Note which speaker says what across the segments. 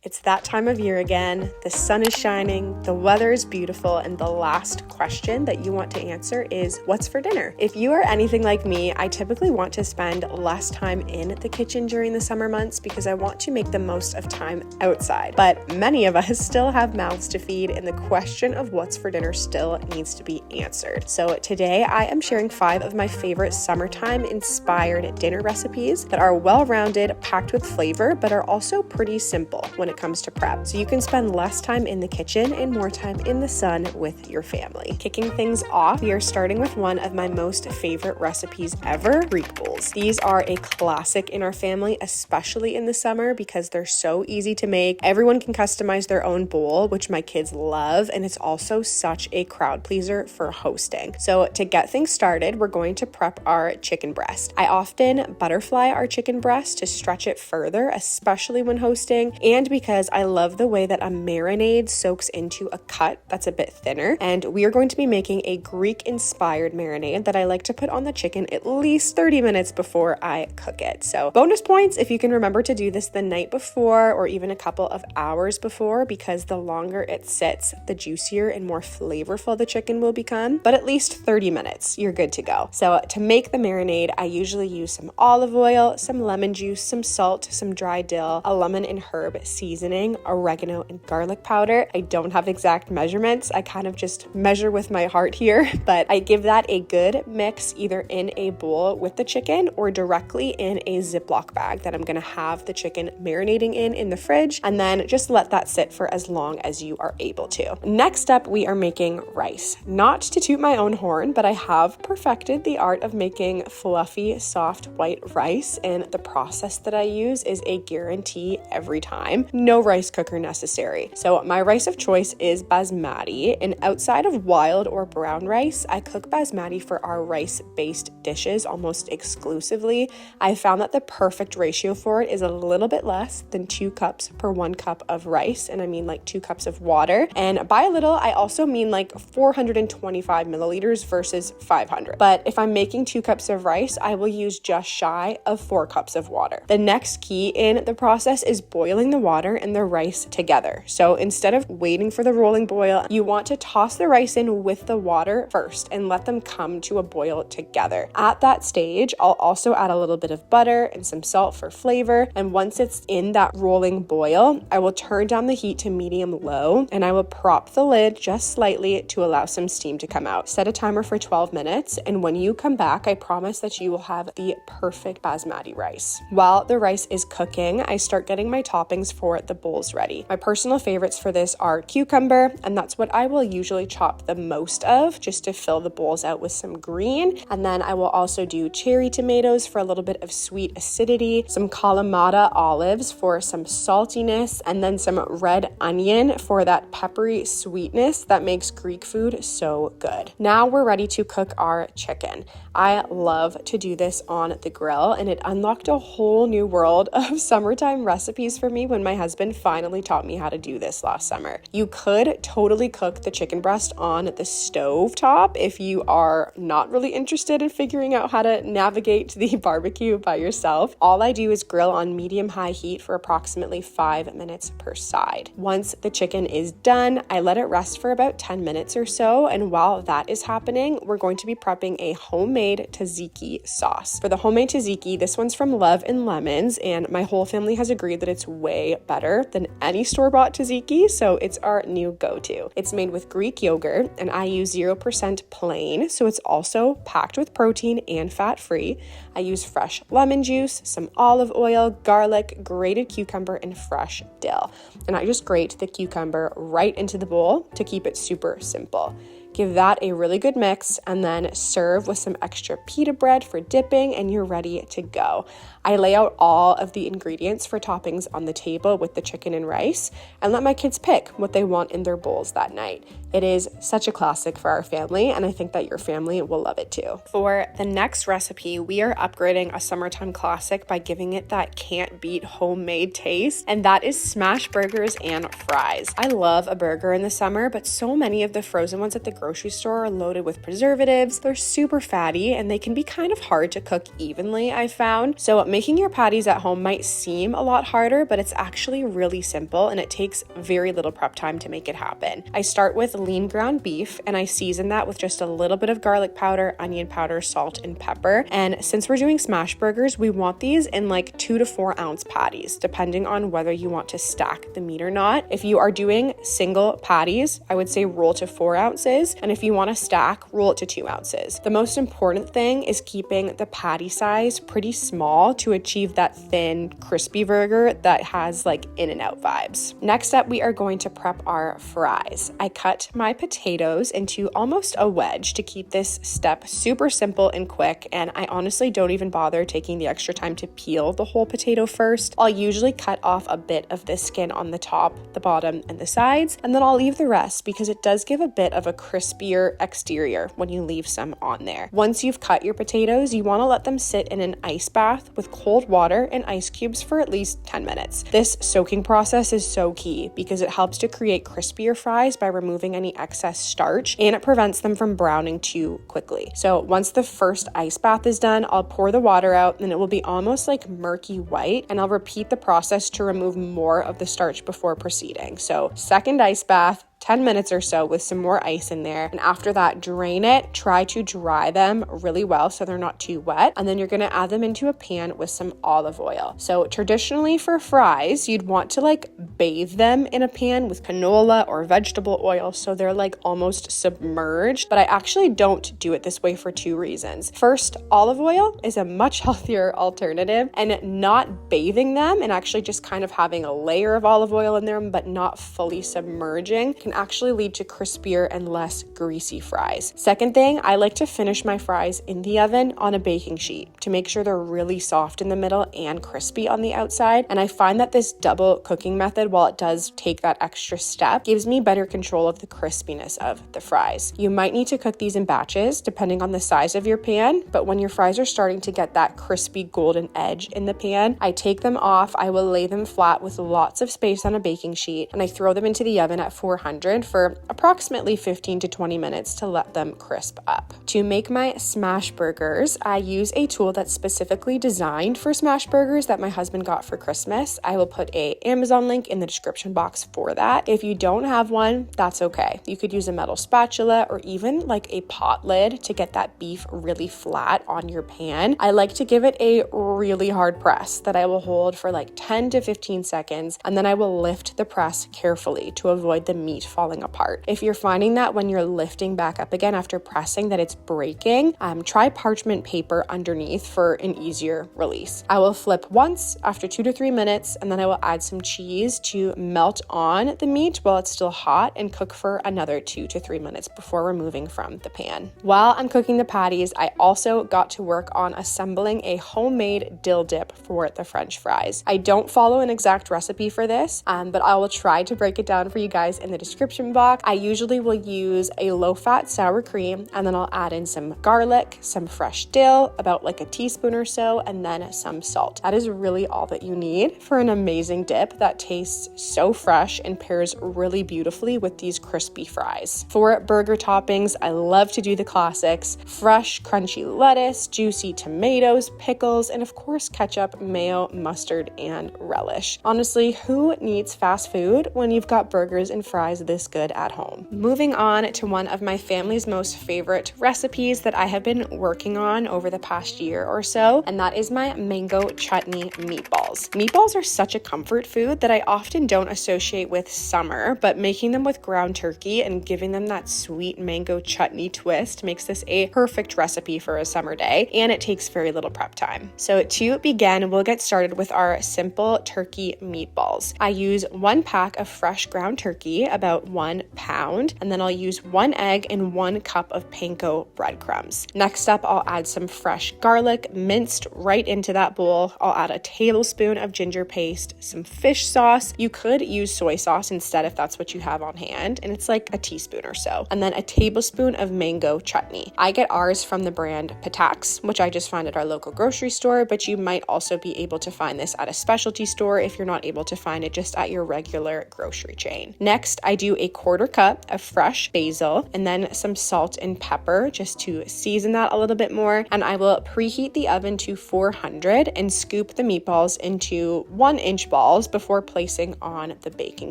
Speaker 1: It's that time of year again. The sun is shining, the weather is beautiful, and the last question that you want to answer is, what's for dinner? If you are anything like me, I typically want to spend less time in the kitchen during the summer months because I want to make the most of time outside. But many of us still have mouths to feed, and the question of what's for dinner still needs to be answered. So today I am sharing 5 of my favorite summertime inspired dinner recipes that are well-rounded, packed with flavor, but are also pretty simple when it comes to prep. So you can spend less time in the kitchen and more time in the sun with your family. Kicking things off, we are starting with one of my most favorite recipes ever, Greek bowls. These are a classic in our family, especially in the summer because they're so easy to make. Everyone can customize their own bowl, which my kids love, and it's also such a crowd pleaser for hosting. So to get things started, we're going to prep our chicken breast. I often butterfly our chicken breast to stretch it further, especially when hosting, and because I love the way that a marinade soaks into a cut that's a bit thinner. And we are going to be making a Greek-inspired marinade that I like to put on the chicken at least 30 minutes before I cook it. So bonus points if you can remember to do this the night before or even a couple of hours before, because the longer it sits, the juicier and more flavorful the chicken will become. But at least 30 minutes, you're good to go. So to make the marinade, I usually use some olive oil, some lemon juice, some salt, some dry dill, a lemon and herb seasoning, oregano, and garlic powder. I don't have exact measurements. I kind of just measure with my heart here, but I give that a good mix either in a bowl with the chicken or directly in a Ziploc bag that I'm going to have the chicken marinating in the fridge, and then just let that sit for as long as you are able to. Next up, we are making rice. Not to toot my own horn, but I have perfected the art of making fluffy, soft white rice, and the process that I use is a guarantee every time. No rice cooker necessary. So my rice of choice is basmati, and outside of wild or brown rice, I cook basmati for our rice-based dishes almost exclusively. I found that the perfect ratio for it is a little bit less than 2 cups per 1 cup of rice, and I mean like 2 cups of water. And by a little, I also mean like 425 milliliters versus 500. But if I'm making 2 cups of rice, I will use just shy of 4 cups of water. The next key in the process is boiling the water and the rice together. So instead of waiting for the rolling boil, you want to toss the rice in with the water first and let them come to a boil together. At that stage, I'll also add a little bit of butter and some salt for flavor. And once it's in that rolling boil, I will turn down the heat to medium-low and I will prop the lid just slightly to allow some steam to come out. Set a timer for 12 minutes, and when you come back, I promise that you will have the perfect basmati rice. While the rice is cooking, I start getting my toppings for the bowls ready. My personal favorites for this are cucumber, and that's what I will usually chop the most of just to fill the bowls out with some green. And then I will also do cherry tomatoes for a little bit of sweet acidity, some kalamata olives for some saltiness, and then some red onion for that peppery sweetness that makes Greek food so good. Now we're ready to cook our chicken. I love to do this on the grill, and it unlocked a whole new world of summertime recipes for me when my husband finally taught me how to do this last summer. You could totally cook the chicken breast on the stove top if you are not really interested in figuring out how to navigate the barbecue by yourself. All I do is grill on medium-high heat for approximately 5 minutes per side. Once the chicken is done, I let it rest for about 10 minutes or so, and while that is happening, we're going to be prepping a homemade tzatziki sauce. For the homemade tzatziki, this one's from Love and Lemons, and my whole family has agreed that it's way better than any store-bought tzatziki, so it's our new go-to. It's made with Greek yogurt, and I use 0% plain, so it's also packed with protein and fat-free. I use fresh lemon juice, some olive oil, garlic, grated cucumber, and fresh dill. And I just grate the cucumber right into the bowl to keep it super simple. Give that a really good mix and then serve with some extra pita bread for dipping, and you're ready to go. I lay out all of the ingredients for toppings on the table with the chicken and rice and let my kids pick what they want in their bowls that night. It is such a classic for our family, and I think that your family will love it too. For the next recipe, we are upgrading a summertime classic by giving it that can't beat homemade taste, and that is smash burgers and fries. I love a burger in the summer, but so many of the frozen ones at the grocery store are loaded with preservatives. They're super fatty and they can be kind of hard to cook evenly, I've found. So making your patties at home might seem a lot harder, but it's actually really simple and it takes very little prep time to make it happen. I start with lean ground beef and I season that with just a little bit of garlic powder, onion powder, salt, and pepper. And since we're doing smash burgers, we want these in like 2 to 4 ounce patties, depending on whether you want to stack the meat or not. If you are doing single patties, I would say roll to 4 ounces. And if you want to stack, roll it to 2 ounces. The most important thing is keeping the patty size pretty small to achieve that thin, crispy burger that has like In-N-Out vibes. Next up, we are going to prep our fries. I cut my potatoes into almost a wedge to keep this step super simple and quick, and I honestly don't even bother taking the extra time to peel the whole potato first. I'll usually cut off a bit of the skin on the top, the bottom, and the sides, and then I'll leave the rest because it does give a bit of a crispier exterior when you leave some on there. Once you've cut your potatoes, you want to let them sit in an ice bath with cold water and ice cubes for at least 10 minutes. This soaking process is so key because it helps to create crispier fries by removing any excess starch, and it prevents them from browning too quickly. So once the first ice bath is done, I'll pour the water out and it will be almost like murky white, and I'll repeat the process to remove more of the starch before proceeding. So second ice bath, 10 minutes or so with some more ice in there. And after that, drain it. Try to dry them really well so they're not too wet. And then you're going to add them into a pan with some olive oil. So traditionally for fries, you'd want to like bathe them in a pan with canola or vegetable oil so they're like almost submerged. But I actually don't do it this way for 2 reasons. First, olive oil is a much healthier alternative, and not bathing them and actually just kind of having a layer of olive oil in them but not fully submerging can actually lead to crispier and less greasy fries. Second thing, I like to finish my fries in the oven on a baking sheet to make sure they're really soft in the middle and crispy on the outside. And I find that this double cooking method, while it does take that extra step, gives me better control of the crispiness of the fries. You might need to cook these in batches depending on the size of your pan, but when your fries are starting to get that crispy golden edge in the pan, I take them off, I will lay them flat with lots of space on a baking sheet, and I throw them into the oven at 400 for approximately 15 to 20 minutes to let them crisp up. To make my smash burgers, I use a tool that's specifically designed for smash burgers that my husband got for Christmas. I will put an Amazon link in the description box for that. If you don't have one, that's okay. You could use a metal spatula or even like a pot lid to get that beef really flat on your pan. I like to give it a really hard press that I will hold for like 10 to 15 seconds, and then I will lift the press carefully to avoid the meat falling apart. If you're finding that when you're lifting back up again after pressing that it's breaking, try parchment paper underneath for an easier release. I will flip once after 2 to 3 minutes, and then I will add some cheese to melt on the meat while it's still hot and cook for another 2 to 3 minutes before removing from the pan. While I'm cooking the patties, I also got to work on assembling a homemade dill dip for the French fries. I don't follow an exact recipe for this, but I will try to break it down for you guys in the description box. I usually will use a low-fat sour cream, and then I'll add in some garlic, some fresh dill, about like a teaspoon or so, and then some salt. That is really all that you need for an amazing dip that tastes so fresh and pairs really beautifully with these crispy fries. For burger toppings, I love to do the classics: fresh, crunchy lettuce, juicy tomatoes, pickles, and of course ketchup, mayo, mustard, and relish. Honestly, who needs fast food when you've got burgers and fries this good at home? Moving on to one of my family's most favorite recipes that I have been working on over the past year or so, and that is my mango chutney meatballs. Meatballs are such a comfort food that I often don't associate with summer, but making them with ground turkey and giving them that sweet mango chutney twist makes this a perfect recipe for a summer day, and it takes very little prep time. So to begin, we'll get started with our simple turkey meatballs. I use 1 pack of fresh ground turkey, about 1 pound, and then I'll use 1 egg and 1 cup of panko breadcrumbs. Next up, I'll add some fresh garlic minced right into that bowl. I'll add a tablespoon of ginger paste, some fish sauce. You could use soy sauce instead if that's what you have on hand, and it's like a teaspoon or so. And then a tablespoon of mango chutney. I get ours from the brand Pitax, which I just found at our local grocery store, but you might also be able to find this at a specialty store if you're not able to find it just at your regular grocery chain. Next, I do do a 1/4 cup of fresh basil and then some salt and pepper just to season that a little bit more. And I will preheat the oven to 400 and scoop the meatballs into 1-inch balls before placing on the baking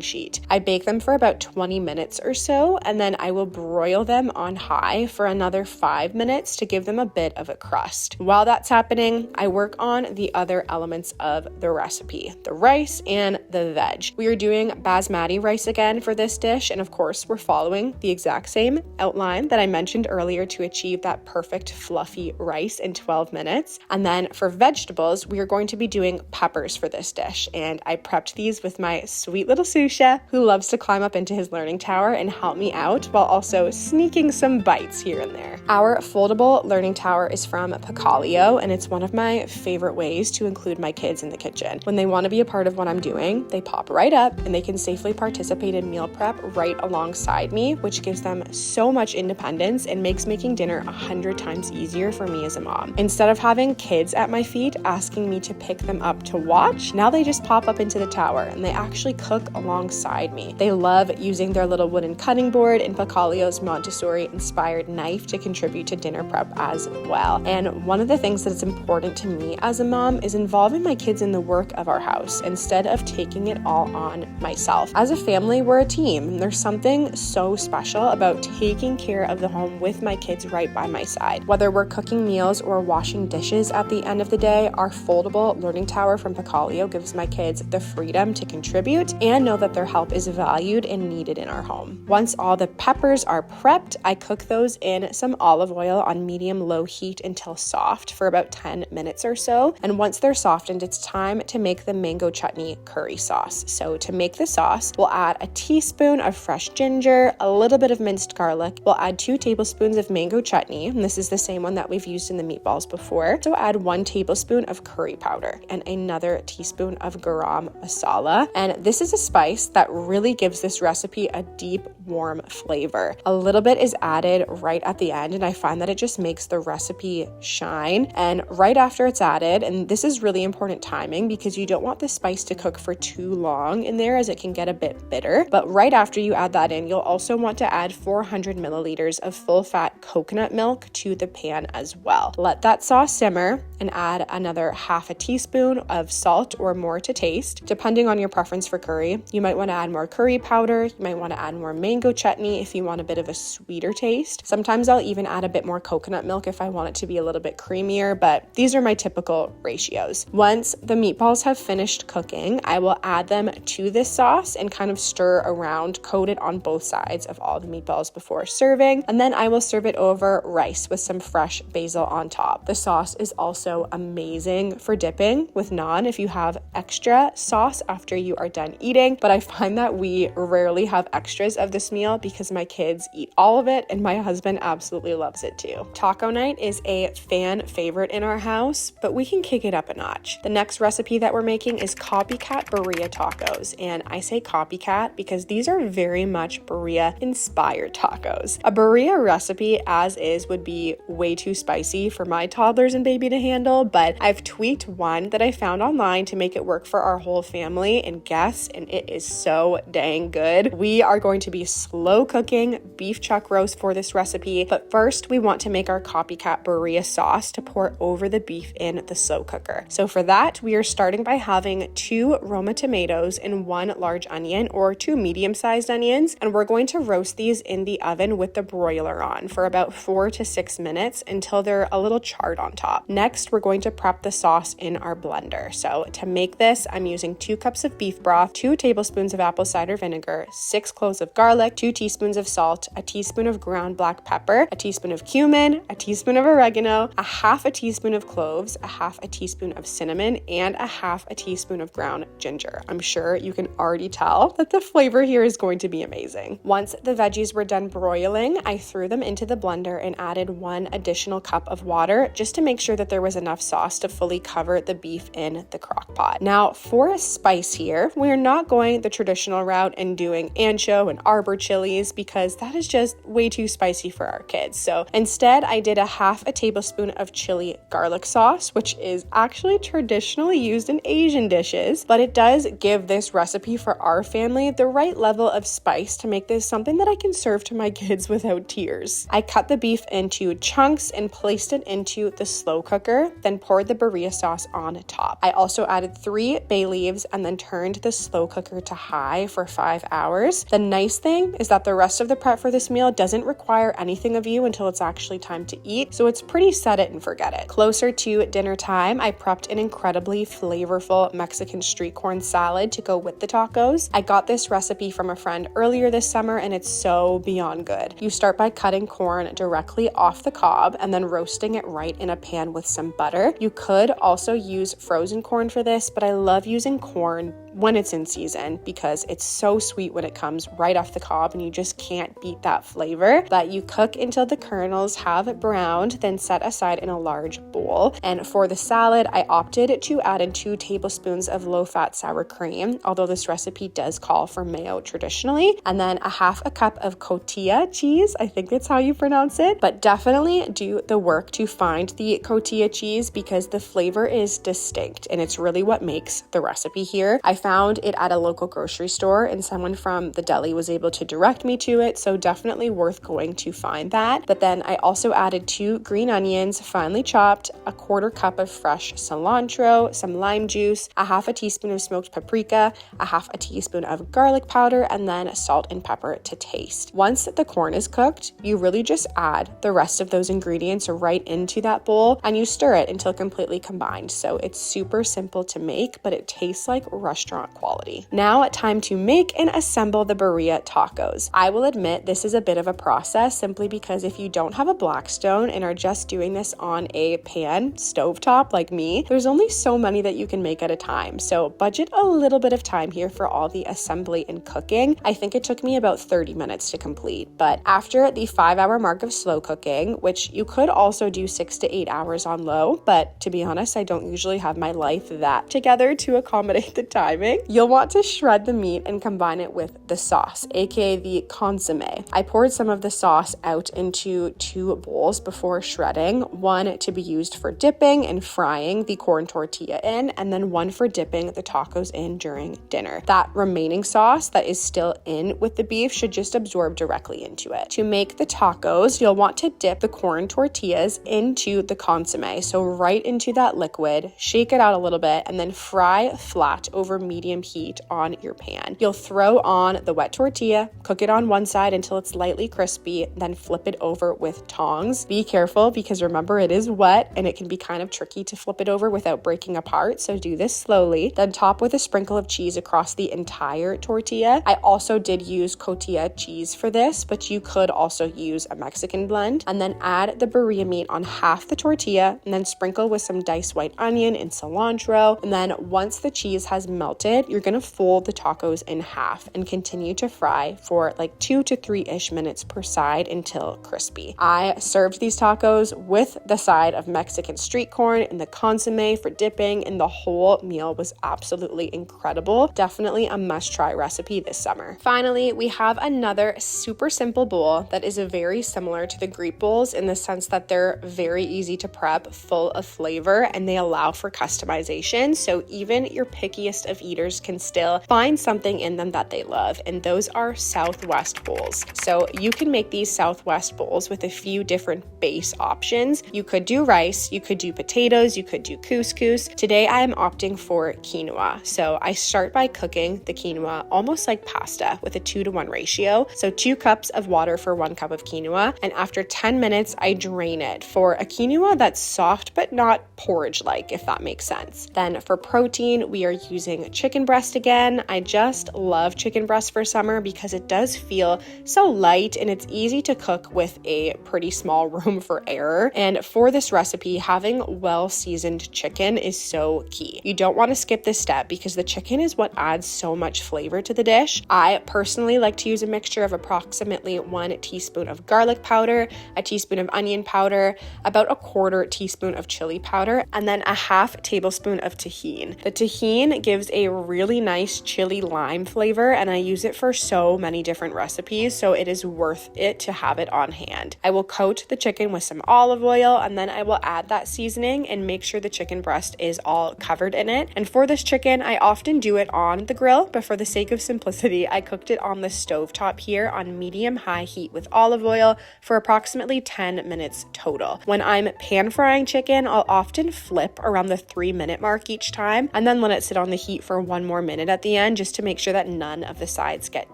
Speaker 1: sheet. I bake them for about 20 minutes or so, and then I will broil them on high for another 5 minutes to give them a bit of a crust. While that's happening, I work on the other elements of the recipe, the rice and the veg. We are doing basmati rice again for this dish, and of course we're following the exact same outline that I mentioned earlier to achieve that perfect fluffy rice in 12 minutes. And then for vegetables, we are going to be doing peppers for this dish, and I prepped these with my sweet little sous chef who loves to climb up into his learning tower and help me out while also sneaking some bites here and there. Our foldable learning tower is from Piccalio, and it's one of my favorite ways to include my kids in the kitchen. When they want to be a part of what I'm doing, they pop right up and they can safely participate in meal prep right alongside me, which gives them so much independence and makes making dinner 100 times easier for me as a mom. Instead of having kids at my feet asking me to pick them up to watch, now they just pop up into the tower and they actually cook alongside me. They love using their little wooden cutting board and Piccalio's Montessori-inspired knife to contribute to dinner prep as well. And one of the things that is important to me as a mom is involving my kids in the work of our house instead of taking it all on myself. As a family, we're a team. There's something so special about taking care of the home with my kids right by my side. Whether we're cooking meals or washing dishes at the end of the day, our foldable learning tower from Piccalio gives my kids the freedom to contribute and know that their help is valued and needed in our home. Once all the peppers are prepped, I cook those in some olive oil on medium-low heat until soft for about 10 minutes or so. And once they're softened, it's time to make the mango chutney curry sauce. So to make the sauce, we'll add a teaspoon of fresh ginger, a little bit of minced garlic. We'll add 2 tablespoons of mango chutney, and this is the same one that we've used in the meatballs before. So add 1 tablespoon of curry powder and another teaspoon of garam masala. And this is a spice that really gives this recipe a deep, warm flavor. A little bit is added right at the end, and I find that it just makes the recipe shine. And right after it's added, and this is really important timing because you don't want the spice to cook for too long in there as it can get a bit bitter. But right after you add that in, you'll also want to add 400 milliliters of full-fat coconut milk to the pan as well. Let that sauce simmer and add another 1/2 teaspoon of salt or more to taste. Depending on your preference for curry, you might want to add more curry powder. You might want to add more mango chutney if you want a bit of a sweeter taste. Sometimes I'll even add a bit more coconut milk if I want it to be a little bit creamier, but these are my typical ratios. Once the meatballs have finished cooking, I will add them to this sauce and kind of stir around, coat it on both sides of all the meatballs before serving, and then I will serve it over rice with some fresh basil on top. The sauce is also amazing for dipping with naan if you have extra sauce after you are done eating, but I find that we rarely have extras of this meal because my kids eat all of it and my husband absolutely loves it too. Taco night is a fan favorite in our house, but we can kick it up a notch. The next recipe that we're making is copycat birria tacos, and I say copycat because these are very much birria inspired tacos. A birria recipe as is would be way too spicy for my toddlers and baby to handle, but I've tweaked one that I found online to make it work for our whole family and guests, and it is so dang good. We are going to be slow cooking beef chuck roast for this recipe, but first we want to make our copycat birria sauce to pour over the beef in the slow cooker. So for that, we are starting by having 2 Roma tomatoes and 1 large onion or 2 medium-sized onions, and we're going to roast these in the oven with the broiler on for about 4 to 6 minutes until they're a little charred on top. Next, we're going to prep the sauce in our blender. So to make this, I'm using 2 cups of beef broth, 2 tablespoons of apple cider vinegar, 6 cloves of garlic, 2 teaspoons of salt, a teaspoon of ground black pepper, a teaspoon of cumin, a teaspoon of oregano, a 1/2 teaspoon of cloves, a 1/2 teaspoon of cinnamon, and a 1/2 teaspoon of ground ginger. I'm sure you can already tell that the flavor here is going to be amazing. Once the veggies were done broiling, I threw them into the blender and added 1 additional cup of water just to make sure that there was enough sauce to fully cover the beef in the crock pot. Now, for a spice here, we're not going the traditional route and doing ancho and harbor chilies because that is just way too spicy for our kids. So instead, I did a half a tablespoon of chili garlic sauce, which is actually traditionally used in Asian dishes, but it does give this recipe for our family the right level of spice to make this something that I can serve to my kids without tears. I cut the beef into chunks and placed it into the slow cooker, then poured the birria sauce on top. I also added 3 bay leaves and then turned the slow cooker to high for 5 hours. The nice thing is that the rest of the prep for this meal doesn't require anything of you until it's actually time to eat, so it's pretty set it and forget it. Closer to dinner time, I prepped an incredibly flavorful Mexican street corn salad to go with the tacos. I got this recipe from a friend earlier this summer and it's so beyond good. You start by cutting corn directly off the cob and then roasting it right in a pan with some butter. You could also use frozen corn for this, but I love using corn when it's in season because it's so sweet when it comes right off the cob and you just can't beat that flavor. But you cook until the kernels have browned, then set aside in a large bowl. And for the salad, I opted to add in 2 tablespoons of low-fat sour cream, although this recipe does call for mayo traditionally, and then a half a cup of cotija cheese. I think that's how you pronounce it, but definitely do the work to find the cotija cheese because the flavor is distinct and it's really what makes the recipe here. I found it at a local grocery store and someone from the deli was able to direct me to it, so definitely worth going to find that. But then I also added 2 green onions, finely chopped, a 1/4 cup of fresh cilantro, some lime juice, a half a teaspoon of smoked paprika, a half a teaspoon of garlic powder, and then salt and pepper to taste. Once the corn is cooked, you really just add the rest of those ingredients right into that bowl and you stir it until completely combined. So it's super simple to make, but it tastes like restaurant quality. Now, time to make and assemble the birria tacos. I will admit this is a bit of a process simply because if you don't have a Blackstone and are just doing this on a pan stovetop like me, there's only so many that you can make at a time. So budget a little bit of time here for all the assembly and cooking. I think it took me about 30 minutes to complete, but after the 5-hour mark of slow cooking, which you could also do 6 to 8 hours on low, but to be honest, I don't usually have my life that together to accommodate the timing, you'll want to shred the meat and combine it with the sauce, aka the consomme. I poured some of the sauce out into 2 bowls before shredding, one to be used for dipping and frying the corn tortilla in, and then one for dipping the tacos in during dinner. That remaining sauce that is still in with the beef should just absorb directly into it. To make the tacos, you'll want to dip the corn tortillas into the consomme, so right into that liquid, shake it out a little bit, and then fry flat over medium heat on your pan. You'll throw on the wet tortilla, cook it on one side until it's lightly crispy, then flip it over with tongs. Be careful because remember it is wet and it can be kind of tricky to flip it over without breaking apart, so do this slowly. Then top with a sprinkle of cheese across the entire tortilla. I also did use cotija cheese for this, but you could also use a Mexican blend, and then add the birria meat on half the tortilla and then sprinkle with some diced white onion and cilantro. And then once the cheese has melted, you're gonna fold the tacos in half and continue to fry for like 2 to 3-ish minutes per side until crispy. I served these tacos with the side of Mexican street corn and the consomme for dipping, and the whole meal was absolutely incredible. Definitely a must-try recipe this summer. Finally, we have another super simple bowl that is very similar to the Greek bowls in the sense that they're very easy to prep, full of flavor, and they allow for customization. So even your pickiest of eaters can still find something in them that they love, and those are Southwest bowls. So you can make these Southwest bowls with a few different base options. You could do rice, you could do potatoes, you could do couscous. Today I am opting for quinoa. So I start by cooking the quinoa almost like pasta with a 2-to-1 ratio. So 2 cups of water for 1 cup of quinoa, and after 10 minutes I drain it for a quinoa that's soft but not porridge-like, if that makes sense. Then for protein, we are using chicken breast again. I just love chicken breast for summer because it does feel so light and it's easy to cook with a pretty small room for error. And for this recipe, having well-seasoned chicken is so key. You don't want to skip this step because the chicken is what adds so much flavor to the dish. I personally like to use a mixture of approximately 1 teaspoon of garlic powder, a teaspoon of onion powder, about a 1/4 teaspoon of chili powder, and then a 1/2 tablespoon of tahini. The tahini gives a a really nice chili lime flavor, and I use it for so many different recipes, so it is worth it to have it on hand. I will coat the chicken with some olive oil, and then I will add that seasoning and make sure the chicken breast is all covered in it. And for this chicken, I often do it on the grill, but for the sake of simplicity, I cooked it on the stovetop here on medium-high heat with olive oil for approximately 10 minutes total. When I'm pan frying chicken, I'll often flip around the 3-minute mark each time, and then let it sit on the heat for 1 more minute at the end, just to make sure that none of the sides get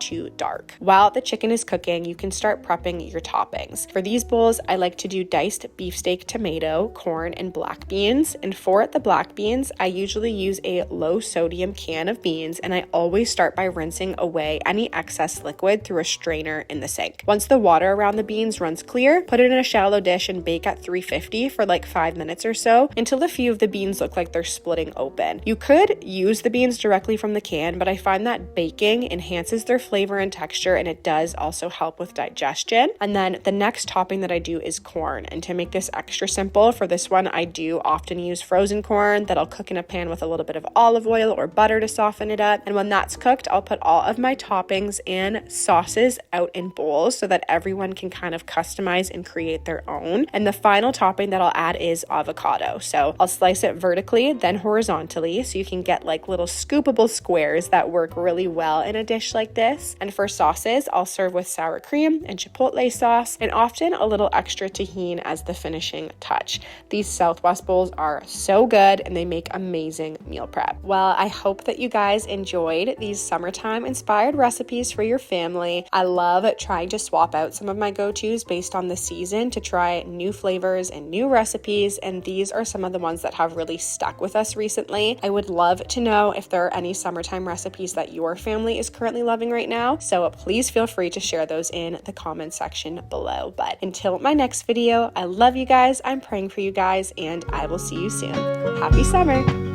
Speaker 1: too dark. While the chicken is cooking, you can start prepping your toppings. For these bowls, I like to do diced beefsteak, tomato, corn, and black beans. And for the black beans, I usually use a low sodium can of beans, and I always start by rinsing away any excess liquid through a strainer in the sink. Once the water around the beans runs clear, put it in a shallow dish and bake at 350 for like 5 minutes or so until a few of the beans look like they're splitting open. You could use the beans directly from the can, but I find that baking enhances their flavor and texture, and it does also help with digestion. And then the next topping that I do is corn, and to make this extra simple, for this one I do often use frozen corn that I'll cook in a pan with a little bit of olive oil or butter to soften it up. And when that's cooked, I'll put all of my toppings and sauces out in bowls so that everyone can kind of customize and create their own. And the final topping that I'll add is avocado. So I'll slice it vertically, then horizontally, so you can get like little scoopable squares that work really well in a dish like this. And for sauces, I'll serve with sour cream and chipotle sauce, and often a little extra tahini as the finishing touch. These Southwest bowls are so good, and they make amazing meal prep. Well, I hope that you guys enjoyed these summertime inspired recipes for your family. I love trying to swap out some of my go-tos based on the season to try new flavors and new recipes, and these are some of the ones that have really stuck with us recently. I would love to know if there are any summertime recipes that your family is currently loving right now, so please feel free to share those in the comment section below. But until my next video, I love you guys, I'm praying for you guys, and I will see you soon. Happy summer!